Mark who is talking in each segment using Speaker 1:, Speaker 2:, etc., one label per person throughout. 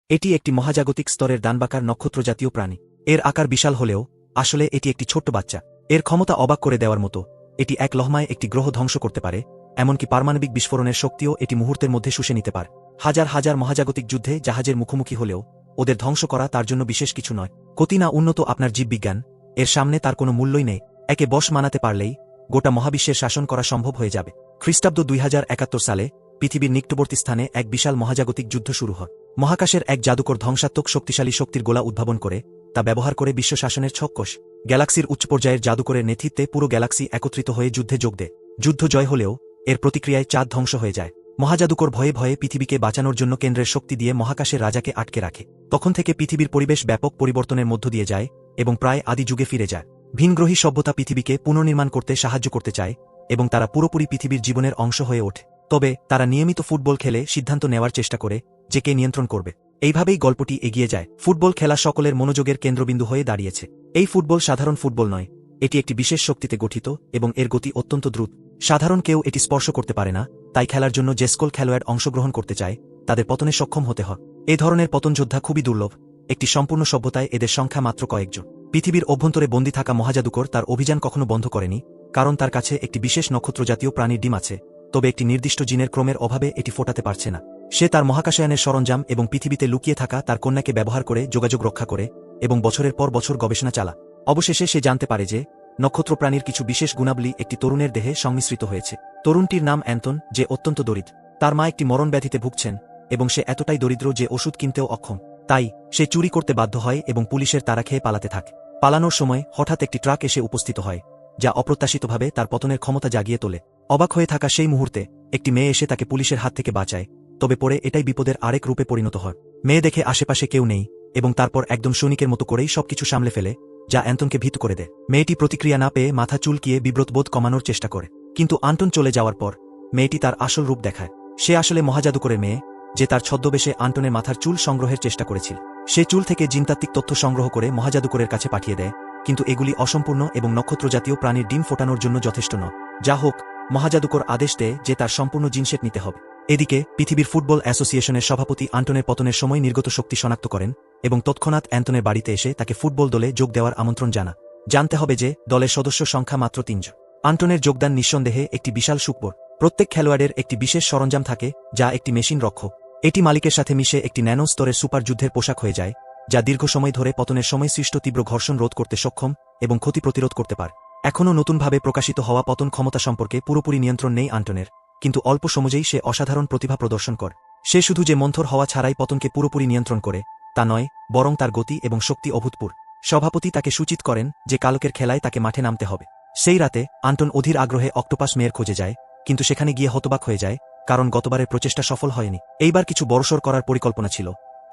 Speaker 1: এটি একটি মহাজাগতিক স্তরের ডানবাকার নক্ষত্রজাতীয় প্রাণী। এর আকার বিশাল হলেও আসলে এটি একটি ছোট্ট বাচ্চা। এর ক্ষমতা অবাক করে দেওয়ার মতো। এটি এক লহমায় একটি গ্রহ ধ্বংস করতে পারে, এমনকি পারমাণবিক বিস্ফোরণের শক্তিও এটি মুহূর্তের মধ্যে শুষে নিতে পারে। হাজার হাজার মহাজাগতিক যুদ্ধে জাহাজের মুখোমুখি হলেও ওদের ধ্বংস করা তার জন্য বিশেষ কিছু নয়। কতি না উন্নত আপনার জীববিজ্ঞান, এর সামনে তার কোনো মূল্যই নেই। একে বশ মানাতে পারলেই গোটা মহাবিশ্বের শাসন করা সম্ভব হয়ে যাবে। খ্রিস্টাব্দ 2071 সালে পৃথিবীর নিকটবর্তী স্থানে এক বিশাল মহাজাগতিক যুদ্ধ শুরু হয়। মহাকাশের এক জাদুকর ধ্বংসাত্মক শক্তিশালী শক্তির গোলা উদ্ভাবন করে তা ব্যবহার করে বিশ্ব শাসনের ছককষ। গ্যালাক্সির উচ্চ পর্যায়ের জাদুকরের নেতৃত্বে পুরো গ্যালাক্সি একত্রিত হয়ে যুদ্ধে যোগ দেয়। যুদ্ধ জয় হলেও এর প্রতিক্রিয়ায় চাঁদ ধ্বংস হয়ে যায়। মহাজাদুকর ভয়ে ভয়ে পৃথিবীকে বাঁচানোর জন্য কেন্দ্রের শক্তি দিয়ে মহাকাশের রাজাকে আটকে রাখে। তখন থেকে পৃথিবীর পরিবেশ ব্যাপক পরিবর্তনের মধ্য দিয়ে যায় এবং প্রায় আদি যুগে ফিরে যায়। ভিনগ্রহী সভ্যতা পৃথিবীকে পুনর্নির্মাণ করতে সাহায্য করতে চায় এবং তারা পুরোপুরি পৃথিবীর জীবনের অংশ হয়ে ওঠে। তবে তারা নিয়মিত ফুটবল খেলে সিদ্ধান্ত নেওয়ার চেষ্টা করে যে কে নিয়ন্ত্রণ করবে। এইভাবেই গল্পটি এগিয়ে যায়। ফুটবল খেলা সকলের মনোযোগের কেন্দ্রবিন্দু হয়ে দাঁড়িয়েছে। এই ফুটবল সাধারণ ফুটবল নয়, এটি একটি বিশেষ শক্তিতে গঠিত এবং এর গতি অত্যন্ত দ্রুত। সাধারণ কেউ এটি স্পর্শ করতে পারে না, তাই খেলার জন্য যে সকল খেলোয়াড় অংশগ্রহণ করতে চায় তাদের পতনে সক্ষম হতে হয়। এ ধরনের পতন যোদ্ধা খুবই দুর্লভ। একটি সম্পূর্ণ সভ্যতায় এদের সংখ্যা মাত্র কয়েকজন। পৃথিবীর অভ্যন্তরে বন্দী থাকা মহাজাদুকর তার অভিযান কখনো বন্ধ করেনি, কারণ তার কাছে একটি বিশেষ নক্ষত্রজাতীয় প্রাণীর ডিম আছে। তবে একটি নির্দিষ্ট জিনের ক্রমের অভাবে এটি ফোটাতে পারছে না। সে তার মহাকাশয়ানের সরঞ্জাম এবং পৃথিবীতে লুকিয়ে থাকা তার কন্যাকে ব্যবহার করে যোগাযোগ রক্ষা করে এবং বছরের পর বছর গবেষণা চালা। অবশেষে সে জানতে পারে যে নক্ষত্র প্রাণীর কিছু বিশেষ গুণাবলী একটি তরুণের দেহে সংমিশ্রিত হয়েছে। তরুণটির নাম অ্যান্টন, যে অত্যন্ত দরিদ্র। তার মা একটি মরণ ব্যাধিতে ভুগছেন এবং সে এতটাই দরিদ্র যে ওষুধ কিনতেও অক্ষম। তাই সে চুরি করতে বাধ্য হয় এবং পুলিশের তাড়া খেয়ে পালাতে থাকে। পালানোর সময় হঠাৎ একটি ট্রাক এসে উপস্থিত হয়, যা অপ্রত্যাশিতভাবে তার পতনের ক্ষমতা জাগিয়ে তোলে। অবাক হয়ে থাকা সেই মুহূর্তে একটি মেয়ে এসে তাকে পুলিশের হাত থেকে বাঁচায়, তবে পরে এটাই বিপদের আরেক রূপে পরিণত হয়। মেয়ে দেখে আশেপাশে কেউ নেই এবং তারপর একদম সৈনিকের মতো করেই সবকিছু সামলে ফেলে, যা অ্যান্টনকে ভীত করে দেয়। মেয়েটি প্রতিক্রিয়া না পেয়ে মাথা চুলকিয়ে বিব্রতবোধ কমানোর চেষ্টা করে, কিন্তু অ্যান্টন চলে যাওয়ার পর মেয়েটি তার আসল রূপ দেখায়। সে আসলে মহাজাদুকরের মেয়ে, যে তার ছদ্মবেশে অ্যান্টনের মাথার চুল সংগ্রহের চেষ্টা করেছিল। সে চুল থেকে জিনতাত্ত্বিক তথ্য সংগ্রহ করে মহাজাদুকরের কাছে পাঠিয়ে দেয়, কিন্তু এগুলি অসম্পূর্ণ এবং নক্ষত্রজাতীয় প্রাণীর ডিম ফোটানোর জন্য যথেষ্ট নয়। যা হোক, মহাজাদুকর আদেশ দেয় যে তার সম্পূর্ণ জিনসেট নিতে হবে। এদিকে পৃথিবীর ফুটবল অ্যাসোসিয়েশনের সভাপতি অ্যান্টনের পতনের সময় নির্গত শক্তি শনাক্ত করেন এবং তৎক্ষণাৎ অ্যান্টনের বাড়িতে এসে তাকে ফুটবল দলে যোগ দেওয়ার আমন্ত্রণ জানা। জানতে হবে যে দলের সদস্য সংখ্যা মাত্র 3 জন। অ্যান্টনের যোগদান নিঃসন্দেহে একটি বিশাল সুখবর। প্রত্যেক খেলোয়াড়ের একটি বিশেষ সরঞ্জাম থাকে, যা একটি মেশিন রক্ষক। এটি মালিকের সাথে মিশে একটি ন্যানো স্তরের সুপার যুদ্ধের পোশাক হয়ে যায়, যা দীর্ঘ সময় ধরে পতনের সময় সৃষ্ট তীব্র ঘর্ষণ রোধ করতে সক্ষম এবং ক্ষতি প্রতিরোধ করতে পারে। এখনও নতুনভাবে প্রকাশিত হওয়া পতন ক্ষমতা সম্পর্কে পুরোপুরি নিয়ন্ত্রণ নেই অ্যান্টনের, কিন্তু অল্প সময়েই সে অসাধারণ প্রতিভা প্রদর্শন করে। সে শুধু যে মন্থর হওয়া ছাড়াই পতনকে পুরোপুরি নিয়ন্ত্রণ করে তা নয়, বরং তার গতি এবং শক্তি অভূতপূর্ব। সভাপতি তাকে সূচিত করেন যে কালকের খেলায় তাকে মাঠে নামতে হবে। সেই রাতে অ্যান্টন অধীর আগ্রহে অক্টোপাস মেয়ের খোঁজে যায়, কিন্তু সেখানে গিয়ে হতবাক হয়ে যায়, কারণ গতবারের প্রচেষ্টা সফল হয়নি। এইবার কিছু বড়সড় করার পরিকল্পনা ছিল।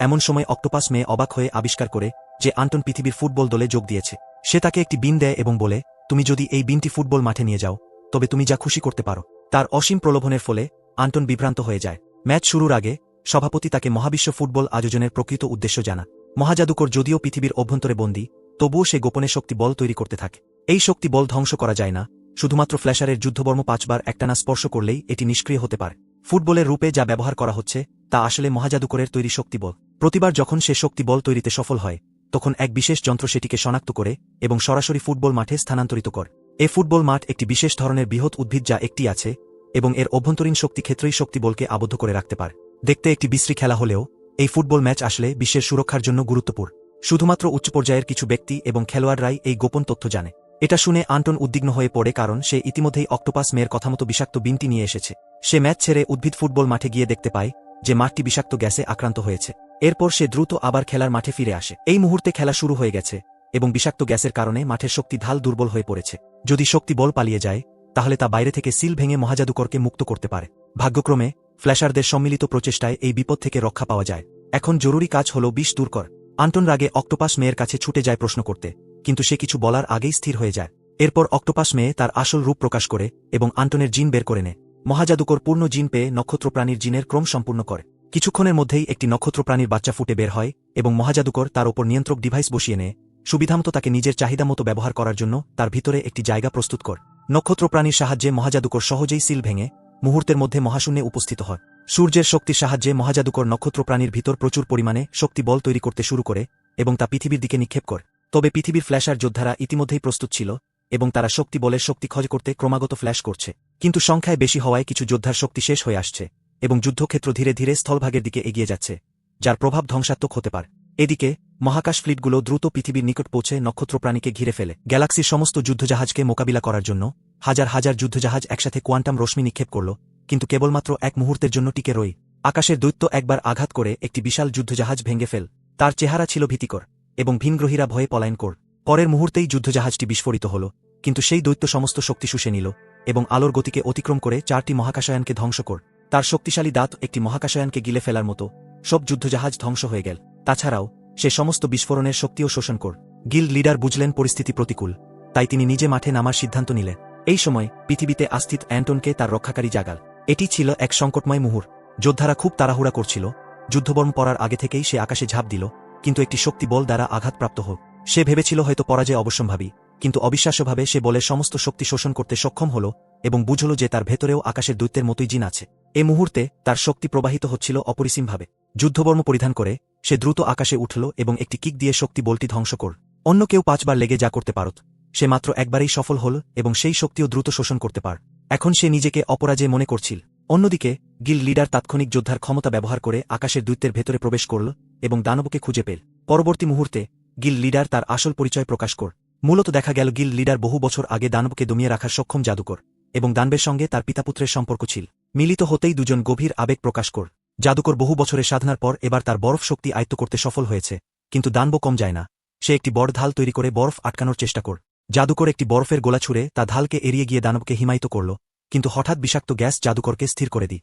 Speaker 1: এমন সময় অক্টোপাস মেয়ে অবাক হয়ে আবিষ্কার করে যে অ্যান্টন পৃথিবীর ফুটবল দলে যোগ দিয়েছে। সে তাকে একটি বিন দেয় এবং বলে, তুমি যদি এই বিনটি ফুটবল মাঠে নিয়ে যাও তবে তুমি যা খুশি করতে পারো। তার অসীম প্রলোভনের ফলে অ্যান্টন বিভ্রান্ত হয়ে যায়। ম্যাচ শুরুর আগে সভাপতি তাকে মহাবিশ্ব ফুটবল আয়োজনের প্রকৃত উদ্দেশ্য জানা। মহাজাদুকর যদিও পৃথিবীর অভ্যন্তরে বন্দী, তবুও সে গোপনে শক্তি বল তৈরি করতে থাকে। এই শক্তি বল ধ্বংস করা যায় না, শুধুমাত্র ফ্ল্যাশারের যুদ্ধবর্ম 5 বার একটানা স্পর্শ করলেই এটি নিষ্ক্রিয় হতে পারে। ফুটবলের রূপে যা ব্যবহার করা হচ্ছে তা আসলে মহাজাদুকরের তৈরি শক্তি বল। প্রতিবার যখন সে শক্তি বল তৈরিতে সফল হয়, তখন এক বিশেষ যন্ত্র সেটিকে শনাক্ত করে এবং সরাসরি ফুটবল মাঠে স্থানান্তরিত করে। এ ফুটবল মাঠ একটি বিশেষ ধরনের বৃহৎ উদ্ভিদ যা একটি আছে এবং এর অভ্যন্তরীণ শক্তি ক্ষেত্রেই শক্তি বলকে আবদ্ধ করে রাখতে পারে। দেখতে একটি বিশ্রী খেলা হলেও এই ফুটবল ম্যাচ আসলে বিশ্বের সুরক্ষার জন্য গুরুত্বপূর্ণ। শুধুমাত্র উচ্চ পর্যায়ের কিছু ব্যক্তি এবং খেলোয়াড়রাই এই গোপন তথ্য জানে। এটা শুনে অ্যান্টন উদ্বিগ্ন হয়ে পড়ে, কারণ সে ইতিমধ্যেই অক্টোপাস মেয়ের কথামতো বিষাক্ত বিনটি নিয়ে এসেছে। সে ম্যাচ ছেড়ে উদ্ভিদ ফুটবল মাঠে গিয়ে দেখতে পায় যে মাঠটি বিষাক্ত গ্যাসে আক্রান্ত হয়েছে। এরপর সে দ্রুত আবার খেলার মাঠে ফিরে আসে। এই মুহূর্তে খেলা শুরু হয়ে গেছে এবং বিষাক্ত গ্যাসের কারণে মাঠের শক্তি ঢাল দুর্বল হয়ে পড়েছে। যদি শক্তি বল পালিয়ে যায় তাহলে তা বাইরে থেকে সিল ভেঙে মহাজাদুকরকে মুক্ত করতে পারে। ভাগ্যক্রমে ফ্ল্যাশারদের সম্মিলিত প্রচেষ্টায় এই বিপদ থেকে রক্ষা পাওয়া যায়। এখন জরুরি কাজ হল বিষ দূর কর। অ্যান্টন রাগে অক্টোপাস মেয়ের কাছে ছুটে যায় প্রশ্ন করতে, কিন্তু সে কিছু বলার আগেই স্থির হয়ে যায়। এরপর অক্টোপাস মেয়ে তার আসল রূপ প্রকাশ করে এবং অ্যান্টনের জিন বের করে নেয়। মহাজাদুকর পূর্ণ জিন পেয়ে নক্ষত্র প্রাণীর জিনের ক্রম সম্পূর্ণ করে। কিছুক্ষণের মধ্যেই একটি নক্ষত্র প্রাণীর বাচ্চা ফুটে বের হয় এবং মহাজাদুকর তার ওপর নিয়ন্ত্রক ডিভাইস বসিয়ে নেয়, সুবিধামতো তাকে নিজের চাহিদা মতো ব্যবহার করার জন্য তার ভিতরে একটি জায়গা প্রস্তুত কর। নক্ষত্র প্রাণীর সাহায্যে মহাজাদুকর সহজেই সিল ভেঙে মুহূর্তের মধ্যে মহাশূন্যে উপস্থিত হয়। সূর্যের শক্তির সাহায্যে মহাজাদুকর নক্ষত্রপ্রাণীর ভিতর প্রচুর পরিমাণে শক্তি বল তৈরি করতে শুরু করে এবং তা পৃথিবীর দিকে নিক্ষেপ করে। তবে পৃথিবীর ফ্ল্যাশার যোদ্ধারা ইতিমধ্যেই প্রস্তুত ছিল এবং তারা শক্তি বলের শক্তি খজ করতে ক্রমাগত ফ্ল্যাশ করছে, কিন্তু সংখ্যায় বেশি হওয়ায় কিছু যোদ্ধার শক্তি শেষ হয়ে আসছে এবং যুদ্ধক্ষেত্র ধীরে ধীরে স্থলভাগের দিকে এগিয়ে যাচ্ছে, যার প্রভাব ধ্বংসাত্মক হতে পারে। এদিকে মহাকাশ ফ্লিটগুলো দ্রুত পৃথিবীর নিকট পৌঁছে নক্ষত্রপ্রাণীকে ঘিরে ফেলে। গ্যালাক্সির সমস্ত যুদ্ধজাহাজকে মোকাবিলা করার জন্য হাজার হাজার যুদ্ধজাহাজ একসাথে কোয়ান্টাম রশ্মি নিক্ষেপ করল, কিন্তু কেবলমাত্র এক মুহূর্তের জন্য টিকে রই। আকাশের দৈত্য একবার আঘাত করে একটি বিশাল যুদ্ধজাহাজ ভেঙে ফেল। তার চেহারা ছিল ভীতিকর এবং ভিনগ্রহীরা ভয়ে পলায়ন কর। পরের মুহূর্তেই যুদ্ধজাহাজটি বিস্ফোরিত হল, কিন্তু সেই দৈত্য সমস্ত শক্তি শুষে নিল এবং আলোর গতিকে অতিক্রম করে 4টি মহাকাশয়ানকে ধ্বংস কর। তার শক্তিশালী দাঁত একটি মহাকাশয়ানকে গিলে ফেলার মতো সব যুদ্ধজাহাজ ধ্বংস হয়ে গেল। তাছাড়াও সে সমস্ত বিস্ফোরণের শক্তিও শোষণ কর। গিল্ড লিডার বুঝলেন পরিস্থিতি প্রতিকূল, তাই তিনি নিজে মাঠে নামার সিদ্ধান্ত নিলেন। এই সময় পৃথিবীতে আস্থিত অ্যান্টনকে তার রক্ষাকারী জাগাল। এটি ছিল এক সংকটময় মুহূর্ত। যোদ্ধারা খুব তাড়াহুড়া করছিল। যুদ্ধবর্ম পড়ার আগে থেকেই সে আকাশে ঝাঁপ দিল, কিন্তু একটি শক্তি বল দ্বারা আঘাতপ্রাপ্ত হোক। সে ভেবেছিল হয়তো পরাজয় অবশ্যম্ভাবী, কিন্তু অবিশ্বাস্যভাবে সে বলের সমস্ত শক্তি শোষণ করতে সক্ষম হল এবং বুঝল যে তার ভেতরেও আকাশের দৈত্যের মতোই জিন আছে। এ মুহূর্তে তার শক্তি প্রবাহিত হচ্ছিল অপরিসীমভাবে। যুদ্ধবর্ম পরিধান করে সে দ্রুত আকাশে উঠল এবং একটি কিক দিয়ে শক্তি বলটি ধ্বংস কর। অন্য কেউ 5 বার লেগে যা করতে পারত, সে মাত্র একবারেই সফল হল এবং সেই শক্তিও দ্রুত শোষণ করতে পার। এখন সে নিজেকে অপরাজেয় মনে করছিল। অন্যদিকে গিল্ড লিডার তাৎক্ষণিক যোদ্ধার ক্ষমতা ব্যবহার করে আকাশের দৈত্যের ভেতরে প্রবেশ করল এবং দানবকে খুঁজে পেল। পরবর্তী মুহূর্তে গিল্ড লিডার তার আসল পরিচয় প্রকাশ কর। মূলত দেখা গেল গিল্ড লিডার বহু বছর আগে দানবকে দমিয়ে রাখার সক্ষম জাদুকর এবং দানবের সঙ্গে তার পিতাপুত্রের সম্পর্ক ছিল। মিলিত হতেই দুজন গভীর আবেগ প্রকাশ কর। জাদুকর বহু বছরের সাধনার পর এবার তার বরফ শক্তি আয়ত্ত করতে সফল হয়েছে, কিন্তু দানব কম যায় না। সে একটি বড় ঢাল তৈরি করে বরফ আটকানোর চেষ্টা কর। জাদুকর একটি বরফের গোলা ছুঁড়ে তা ঢালকে এড়িয়ে গিয়ে দানবকে হিমায়িত করল, কিন্তু হঠাৎ বিষাক্ত গ্যাস জাদুকরকে স্থির করে দিই।